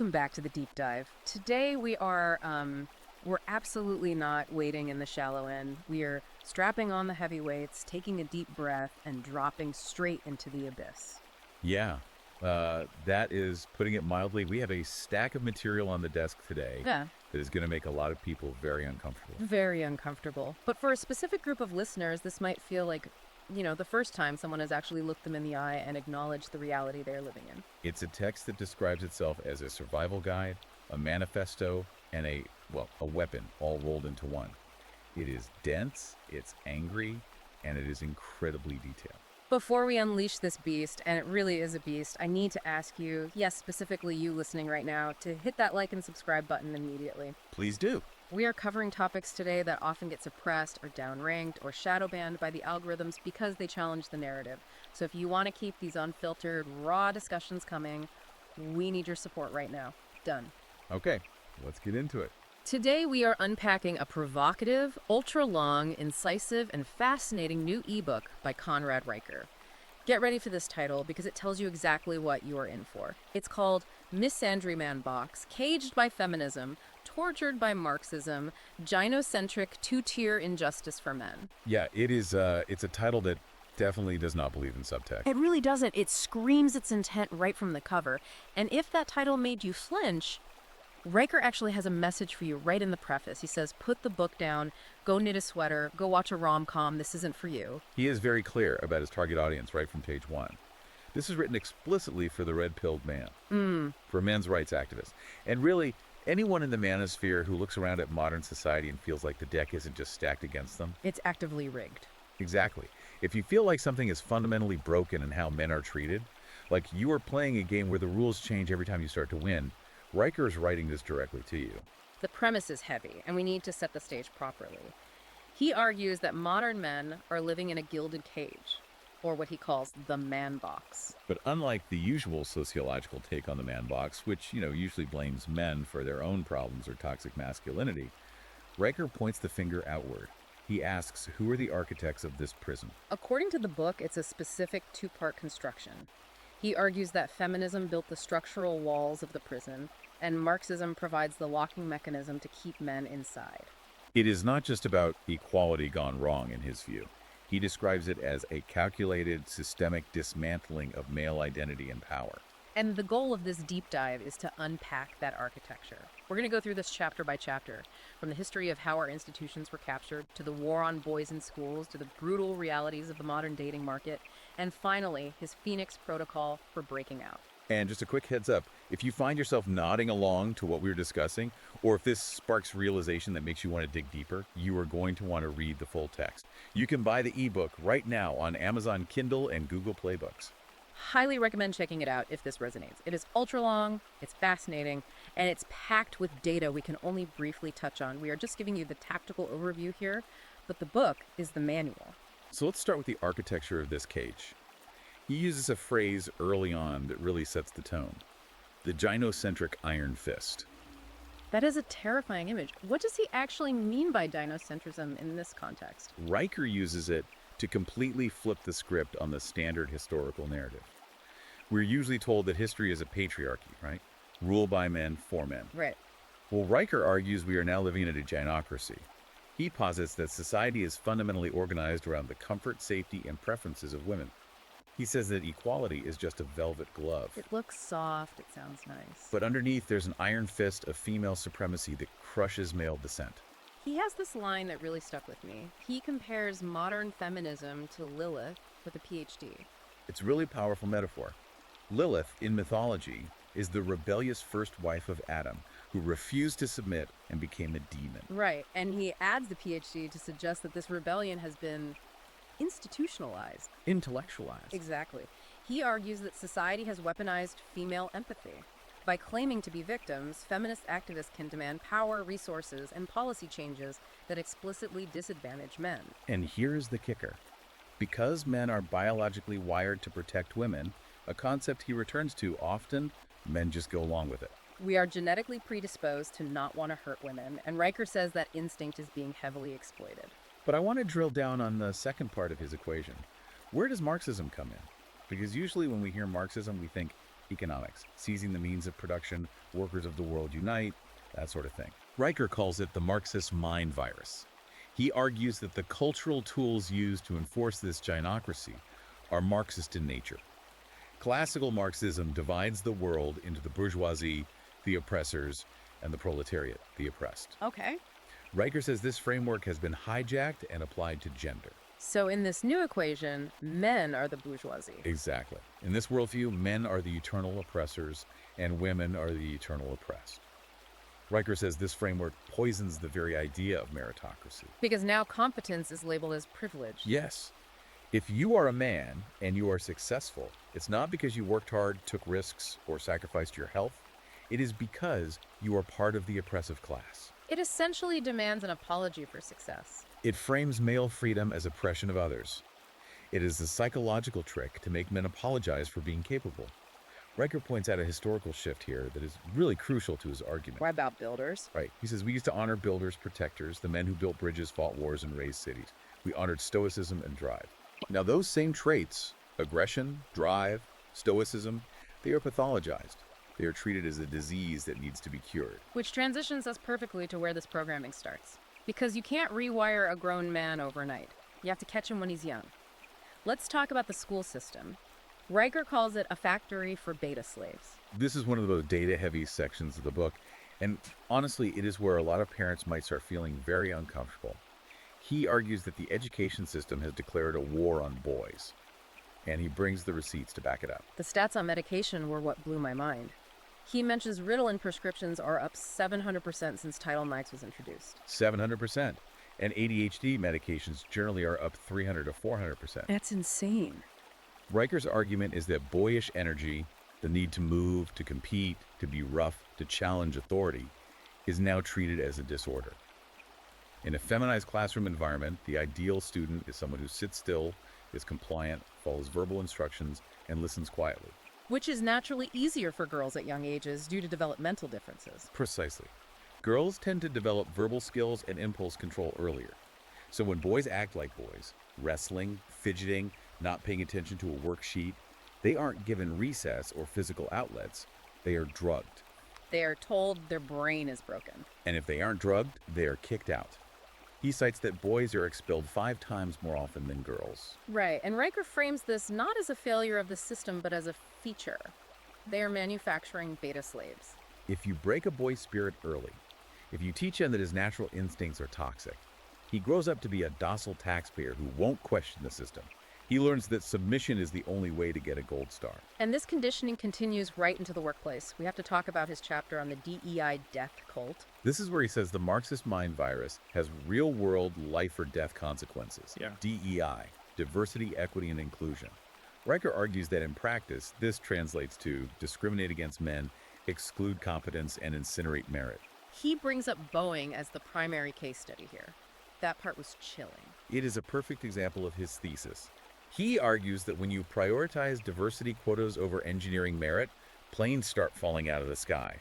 Welcome back to the deep dive. Today we're absolutely not wading in the shallow end. We are strapping on the heavy weights, taking a deep breath, and dropping straight into the abyss. Yeah, that is putting it mildly. We have a stack of material on the desk today Yeah, that is going to make a lot of people very uncomfortable. very uncomfortable. But for a specific group of listeners, this might feel like, the first time someone has actually looked them in the eye and acknowledged the reality they're living in. It's a text that describes itself as a survival guide, a manifesto, and a weapon all rolled into one. It is dense, it's angry, and it is incredibly detailed. Before we unleash this beast, and it really is a beast, I need to ask you, yes, specifically you listening right now, to hit that like and subscribe button immediately. Please do. We are covering topics today that often get suppressed or downranked or shadow banned by the algorithms because they challenge the narrative. So if you want to keep these unfiltered, raw discussions coming, we need your support right now. Done. Okay, let's get into it. Today we are unpacking a provocative, ultra-long, incisive, and fascinating new ebook by Conrad Riker. Get ready for this title because it tells you exactly what you are in for. It's called Misandry Man Box, Caged by Feminism, Tortured by Marxism, Gynocentric Two-Tier Injustice for Men. Yeah, it's a title that definitely does not believe in subtext. It really doesn't. It screams its intent right from the cover. And if that title made you flinch, Riker actually has a message for you right in the preface. He says, put the book down, go knit a sweater, go watch a rom-com, this isn't for you. He is very clear about his target audience right from page one. This is written explicitly for the red-pilled man, for men's rights activists. And really, anyone in the manosphere who looks around at modern society and feels like the deck isn't just stacked against them. It's actively rigged. Exactly. If you feel like something is fundamentally broken in how men are treated, like you are playing a game where the rules change every time you start to win, Riker is writing this directly to you. The premise is heavy, and we need to set the stage properly. He argues that modern men are living in a gilded cage, or what he calls the man box. But unlike the usual sociological take on the man box, which, usually blames men for their own problems or toxic masculinity, Riker points the finger outward. He asks, who are the architects of this prison? According to the book, it's a specific two-part construction. He argues that feminism built the structural walls of the prison, and Marxism provides the locking mechanism to keep men inside. It is not just about equality gone wrong in his view. He describes it as a calculated, systemic dismantling of male identity and power. And the goal of this deep dive is to unpack that architecture. We're going to go through this chapter by chapter, from the history of how our institutions were captured, to the war on boys in schools, to the brutal realities of the modern dating market, and finally, his Phoenix protocol for breaking out. And just a quick heads up, if you find yourself nodding along to what we were discussing, or if this sparks realization that makes you want to dig deeper, you are going to want to read the full text. You can buy the ebook right now on Amazon Kindle and Google Play Books. Highly recommend checking it out if this resonates. It is ultra long, it's fascinating, and it's packed with data we can only briefly touch on. We are just giving you the tactical overview here, but the book is the manual. So let's start with the architecture of this cage. He uses a phrase early on that really sets the tone. The gynocentric iron fist. That is a terrifying image. What does he actually mean by dynocentrism in this context? Riker uses it to completely flip the script on the standard historical narrative. We're usually told that history is a patriarchy, right? Rule by men, for men. Right. Well, Riker argues we are now living in a gynocracy. He posits that society is fundamentally organized around the comfort, safety, and preferences of women. He says that equality is just a velvet glove. It looks soft, it sounds nice. But underneath, there's an iron fist of female supremacy that crushes male dissent. He has this line that really stuck with me. He compares modern feminism to Lilith with a PhD. It's a really powerful metaphor. Lilith, in mythology, is the rebellious first wife of Adam, who refused to submit and became a demon. Right, and he adds the PhD to suggest that this rebellion has been institutionalized. Intellectualized. Exactly. He argues that society has weaponized female empathy. By claiming to be victims, feminist activists can demand power, resources, and policy changes that explicitly disadvantage men. And here's the kicker. Because men are biologically wired to protect women, a concept he returns to often, men just go along with it. We are genetically predisposed to not want to hurt women, and Riker says that instinct is being heavily exploited. But I want to drill down on the second part of his equation. Where does Marxism come in? Because usually when we hear Marxism, we think economics, seizing the means of production, workers of the world unite, that sort of thing. Riker calls it the Marxist mind virus. He argues that the cultural tools used to enforce this gynocracy are Marxist in nature. Classical Marxism divides the world into the bourgeoisie, the oppressors, and the proletariat, the oppressed. Okay. Riker says this framework has been hijacked and applied to gender. So in this new equation, men are the bourgeoisie. Exactly. In this worldview, men are the eternal oppressors and women are the eternal oppressed. Riker says this framework poisons the very idea of meritocracy. Because now competence is labeled as privilege. Yes. If you are a man and you are successful, it's not because you worked hard, took risks, or sacrificed your health. It is because you are part of the oppressive class. It essentially demands an apology for success. It frames male freedom as oppression of others. It is a psychological trick to make men apologize for being capable. Riker points out a historical shift here that is really crucial to his argument. What about builders? Right. He says, we used to honor builders, protectors, the men who built bridges, fought wars, and raised cities. We honored stoicism and drive. Now, those same traits, aggression, drive, stoicism, they are pathologized. They are treated as a disease that needs to be cured. Which transitions us perfectly to where this programming starts. Because you can't rewire a grown man overnight. You have to catch him when he's young. Let's talk about the school system. Riker calls it a factory for beta slaves. This is one of the data-heavy sections of the book, and honestly, it is where a lot of parents might start feeling very uncomfortable. He argues that the education system has declared a war on boys, and he brings the receipts to back it up. The stats on medication were what blew my mind. He mentions Ritalin prescriptions are up 700% since Title IX was introduced. 700%. And ADHD medications generally are up 300 to 400%. That's insane. Riker's argument is that boyish energy, the need to move, to compete, to be rough, to challenge authority, is now treated as a disorder. In a feminized classroom environment, the ideal student is someone who sits still, is compliant, follows verbal instructions, and listens quietly. Which is naturally easier for girls at young ages due to developmental differences. Precisely. Girls tend to develop verbal skills and impulse control earlier. So when boys act like boys, wrestling, fidgeting, not paying attention to a worksheet, they aren't given recess or physical outlets. They are drugged. They are told their brain is broken. And if they aren't drugged, they are kicked out. He cites that boys are expelled 5 times more often than girls. Right, and Riker frames this not as a failure of the system, but as a feature. They are manufacturing beta slaves. If you break a boy's spirit early, if you teach him that his natural instincts are toxic, he grows up to be a docile taxpayer who won't question the system. He learns that submission is the only way to get a gold star. And this conditioning continues right into the workplace. We have to talk about his chapter on the DEI death cult. This is where he says the Marxist mind virus has real-world life or death consequences. Yeah. DEI, diversity, equity, and inclusion. Riker argues that in practice, this translates to discriminate against men, exclude competence, and incinerate merit. He brings up Boeing as the primary case study here. That part was chilling. It is a perfect example of his thesis. He argues that when you prioritize diversity quotas over engineering merit, planes start falling out of the sky.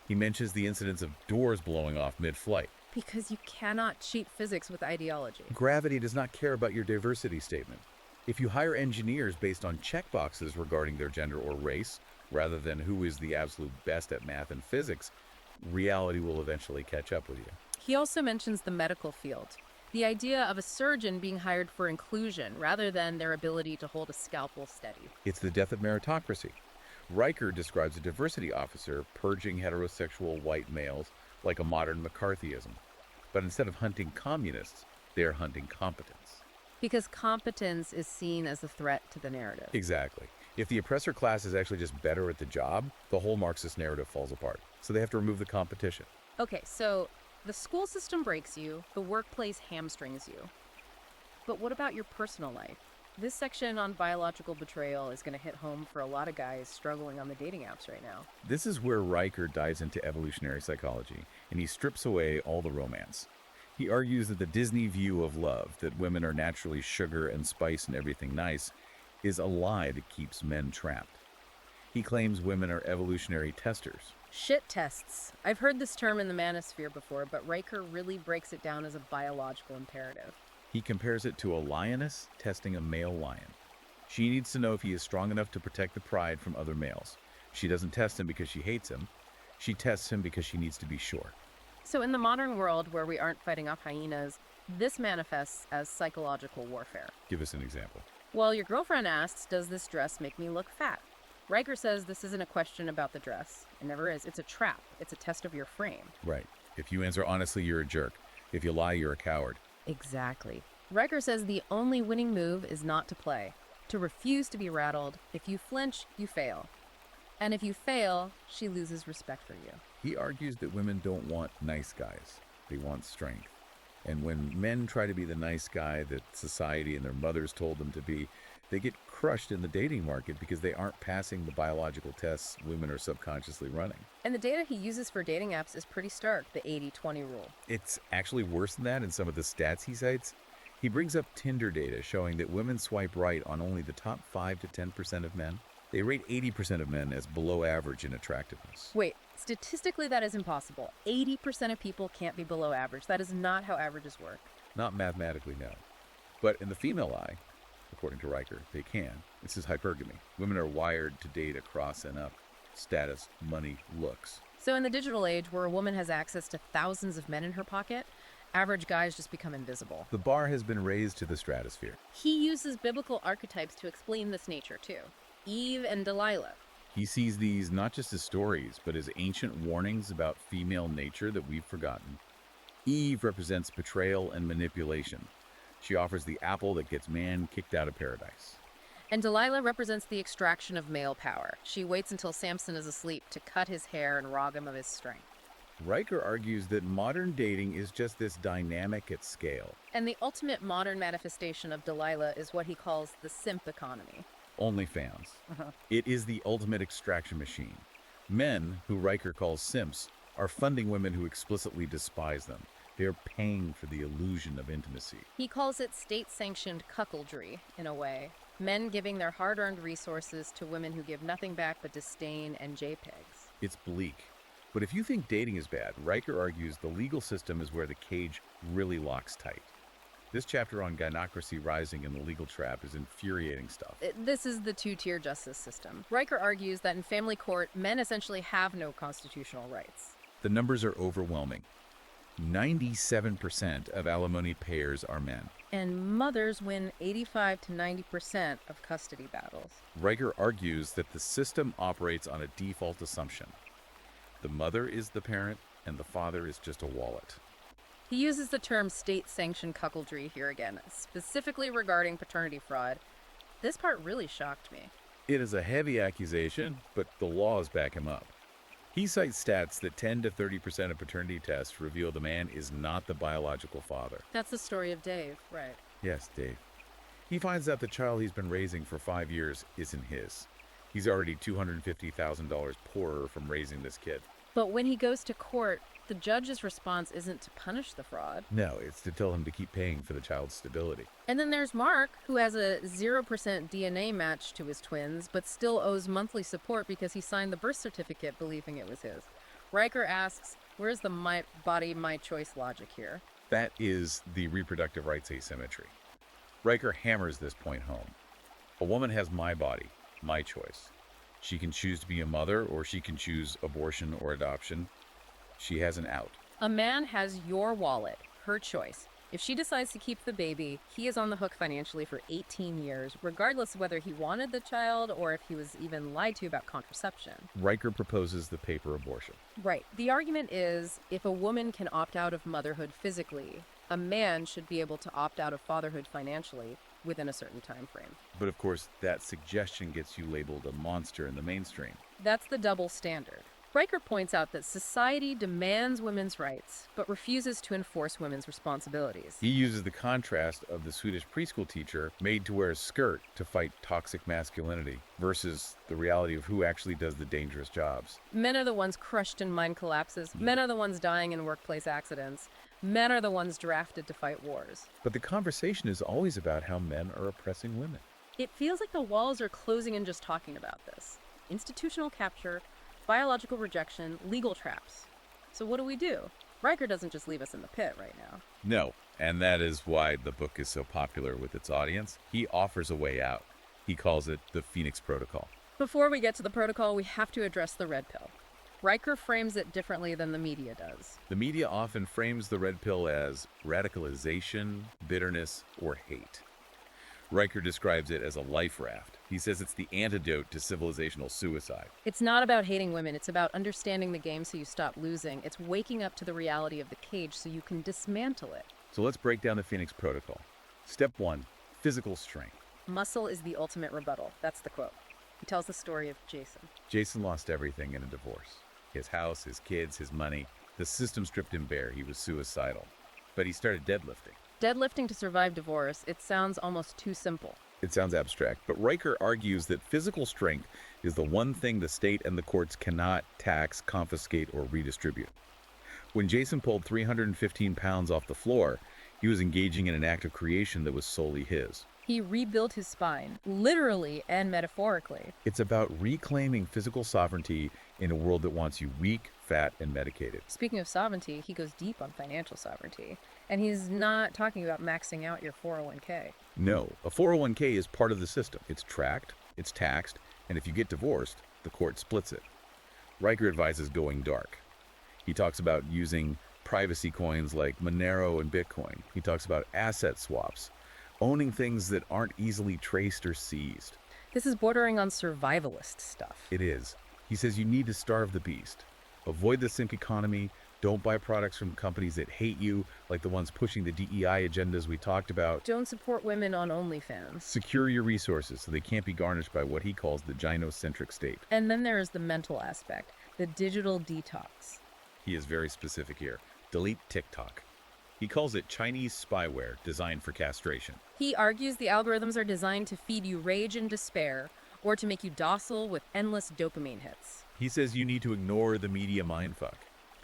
He mentions the incidents of doors blowing off mid-flight. Because you cannot cheat physics with ideology. Gravity does not care about your diversity statement. If you hire engineers based on checkboxes regarding their gender or race, rather than who is the absolute best at math and physics, reality will eventually catch up with you. He also mentions the medical field. The idea of a surgeon being hired for inclusion rather than their ability to hold a scalpel steady. It's the death of meritocracy. Riker describes a diversity officer purging heterosexual white males like a modern McCarthyism. But instead of hunting communists, they are hunting competence. Because competence is seen as a threat to the narrative. Exactly. If the oppressor class is actually just better at the job, the whole Marxist narrative falls apart. So they have to remove the competition. Okay, so the school system breaks you, the workplace hamstrings you. But what about your personal life? This section on biological betrayal is going to hit home for a lot of guys struggling on the dating apps right now. This is where Riker dives into evolutionary psychology, and he strips away all the romance. He argues that the Disney view of love, that women are naturally sugar and spice and everything nice, is a lie that keeps men trapped. He claims women are evolutionary testers. Shit tests. I've heard this term in the manosphere before, but Riker really breaks it down as a biological imperative. He compares it to a lioness testing a male lion. She needs to know if he is strong enough to protect the pride from other males. She doesn't test him because she hates him. She tests him because she needs to be sure. So in the modern world where we aren't fighting off hyenas, this manifests as psychological warfare. Give us an example. Well, your girlfriend asks, does this dress make me look fat? Riker says this isn't a question about the dress. It never is. It's a trap. It's a test of your frame. Right. If you answer honestly, you're a jerk. If you lie, you're a coward. Exactly. Riker says the only winning move is not to play, to refuse to be rattled. If you flinch, you fail. And if you fail, she loses respect for you. He argues that women don't want nice guys. They want strength. And when men try to be the nice guy that society and their mothers told them to be, they get crushed in the dating market because they aren't passing the biological tests women are subconsciously running. And the data he uses for dating apps is pretty stark, the 80-20 rule. It's actually worse than that in some of the stats he cites. He brings up Tinder data showing that women swipe right on only the top 5 to 10% of men. They rate 80% of men as below average in attractiveness. Wait, statistically that is impossible. 80% of people can't be below average. That is not how averages work. Not mathematically, no. But in the female eye, according to Riker, they can. This is hypergamy. Women are wired to date across and up. Status, money, looks. So in the digital age, where a woman has access to thousands of men in her pocket, average guys just become invisible. The bar has been raised to the stratosphere. He uses biblical archetypes to explain this nature too. Eve and Delilah. He sees these not just as stories, but as ancient warnings about female nature that we've forgotten. Eve represents betrayal and manipulation. She offers the apple that gets man kicked out of paradise. And Delilah represents the extraction of male power. She waits until Samson is asleep to cut his hair and rob him of his strength. Riker argues that modern dating is just this dynamic at scale. And the ultimate modern manifestation of Delilah is what he calls the simp economy. OnlyFans. It is the ultimate extraction machine. Men, who Riker calls simps, are funding women who explicitly despise them. They are paying for the illusion of intimacy. He calls it state-sanctioned cuckoldry, in a way. Men giving their hard-earned resources to women who give nothing back but disdain and JPEGs. It's bleak. But if you think dating is bad, Riker argues the legal system is where the cage really locks tight. This chapter on gynocracy rising in the legal trap is infuriating stuff. This is the two-tier justice system. Riker argues that in family court, men essentially have no constitutional rights. The numbers are overwhelming. 97% of alimony payers are men. And mothers win 85 to 90% of custody battles. Riker argues that the system operates on a default assumption. The mother is the parent, and the father is just a wallet. He uses the term state-sanctioned cuckoldry here again, specifically regarding paternity fraud. This part really shocked me. It is a heavy accusation, but the laws back him up. He cites stats that 10 to 30% of paternity tests reveal the man is not the biological father. That's the story of Dave, right? Yes, Dave. He finds out the child he's been raising for 5 years isn't his. He's already $250,000 poorer from raising this kid. But when he goes to court, the judge's response isn't to punish the fraud. No, it's to tell him to keep paying for the child's stability. And then there's Mark, who has a 0% DNA match to his twins, but still owes monthly support because he signed the birth certificate believing it was his. Riker asks, where's the my body, my choice logic here? That is the reproductive rights asymmetry. Riker hammers this point home. A woman has my body, my choice. She can choose to be a mother, or she can choose abortion or adoption. She has an out. A man has your wallet, her choice. If she decides to keep the baby, he is on the hook financially for 18 years, regardless of whether he wanted the child or if he was even lied to about contraception. Riker proposes the paper abortion. Right. The argument is, if a woman can opt out of motherhood physically, a man should be able to opt out of fatherhood financially within a certain time frame. But of course, that suggestion gets you labeled a monster in the mainstream. That's the double standard. Riker points out that society demands women's rights, but refuses to enforce women's responsibilities. He uses the contrast of the Swedish preschool teacher made to wear a skirt to fight toxic masculinity versus the reality of who actually does the dangerous jobs. Men are the ones crushed in mine collapses. Men are the ones dying in workplace accidents. Men are the ones drafted to fight wars. But the conversation is always about how men are oppressing women. It feels like the walls are closing in just talking about this. Institutional capture, biological rejection, legal traps. So what do? Riker doesn't just leave us in the pit right now. No, and that is why the book is so popular with its audience. He offers a way out. He calls it the Phoenix Protocol. Before we get to the protocol, we have to address the red pill. Riker frames it differently than the media does. The media often frames the red pill as radicalization, bitterness, or hate. Riker describes it as a life raft. He says it's the antidote to civilizational suicide. It's not about hating women, it's about understanding the game so you stop losing. It's waking up to the reality of the cage so you can dismantle it. So let's break down the Phoenix Protocol. Step 1, physical strength. Muscle is the ultimate rebuttal. That's the quote. He tells the story of Jason. Jason lost everything in a divorce. His house, his kids, his money. The system stripped him bare. He was suicidal. But he started deadlifting. Deadlifting to survive divorce, it sounds almost too simple. It sounds abstract, but Riker argues that physical strength is the one thing the state and the courts cannot tax, confiscate, or redistribute. When Jason pulled 315 pounds off the floor, he was engaging in an act of creation that was solely his. He rebuilt his spine, literally and metaphorically. It's about reclaiming physical sovereignty in a world that wants you weak, fat, and medicated. Speaking of sovereignty, he goes deep on financial sovereignty. And he's not talking about maxing out your 401k. No, a 401k is part of the system. It's tracked, it's taxed, and if you get divorced, the court splits it. Riker advises going dark. He talks about using privacy coins like Monero and Bitcoin. He talks about asset swaps, owning things that aren't easily traced or seized. This is bordering on survivalist stuff. It is. He says you need to starve the beast. Avoid the sync economy. Don't buy products from companies that hate you, like the ones pushing the DEI agendas we talked about. Don't support women on OnlyFans. Secure your resources so they can't be garnished by what he calls the gynocentric state. And then there is the mental aspect, the digital detox. He is very specific here. Delete TikTok. He calls it Chinese spyware designed for castration. He argues the algorithms are designed to feed you rage and despair, or to make you docile with endless dopamine hits. He says you need to ignore the media mindfuck.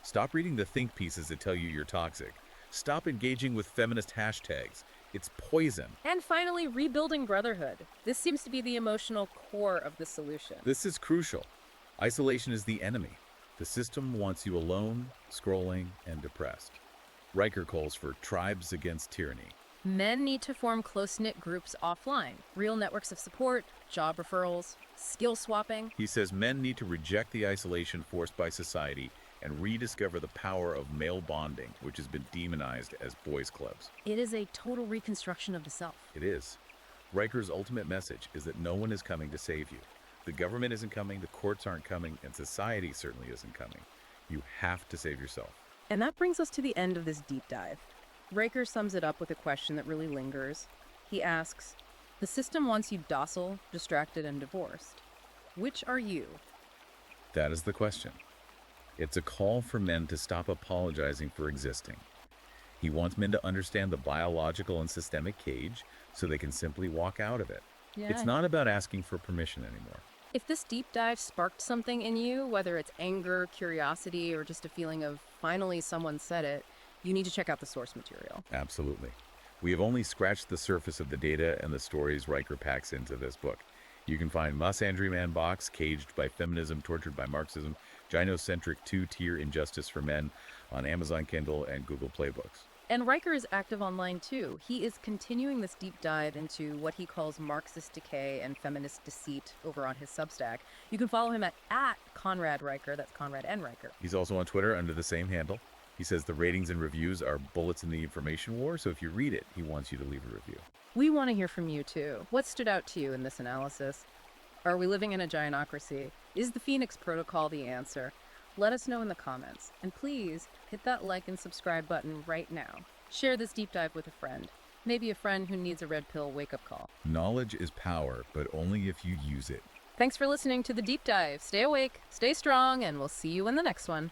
Stop reading the think pieces that tell you you're toxic. Stop engaging with feminist hashtags. It's poison. And finally, rebuilding brotherhood. This seems to be the emotional core of the solution. This is crucial. Isolation is the enemy. The system wants you alone, scrolling, and depressed. Riker calls for tribes against tyranny. Men need to form close-knit groups offline, real networks of support, job referrals, skill swapping. He says men need to reject the isolation forced by society and rediscover the power of male bonding, which has been demonized as boys' clubs. It is a total reconstruction of the self. It is. Riker's ultimate message is that no one is coming to save you. The government isn't coming, the courts aren't coming, and society certainly isn't coming. You have to save yourself. And that brings us to the end of this deep dive. Riker sums it up with a question that really lingers. He asks, the system wants you docile, distracted, and divorced. Which are you? That is the question. It's a call for men to stop apologizing for existing. He wants men to understand the biological and systemic cage so they can simply walk out of it. It's not about asking for permission anymore. If this deep dive sparked something in you, whether it's anger, curiosity, or just a feeling of finally someone said it, you need to check out the source material. Absolutely. We have only scratched the surface of the data and the stories Riker packs into this book. You can find Misandry Man Box, Caged by Feminism, Tortured by Marxism, Gynocentric Two-Tier Injustice for Men on Amazon Kindle and Google Play Books. And Riker is active online too. He is continuing this deep dive into what he calls Marxist decay and feminist deceit over on his Substack. You can follow him at Conrad Riker. That's Conrad and Riker. He's also on Twitter under the same handle. He says the ratings and reviews are bullets in the information war, so if you read it, he wants you to leave a review. We want to hear from you too. What stood out to you in this analysis? Are we living in a gynocracy? Is the Phoenix Protocol the answer? Let us know in the comments. And please hit that like and subscribe button right now. Share this deep dive with a friend. Maybe a friend who needs a red pill wake-up call. Knowledge is power, but only if you use it. Thanks for listening to the deep dive. Stay awake, stay strong, and we'll see you in the next one.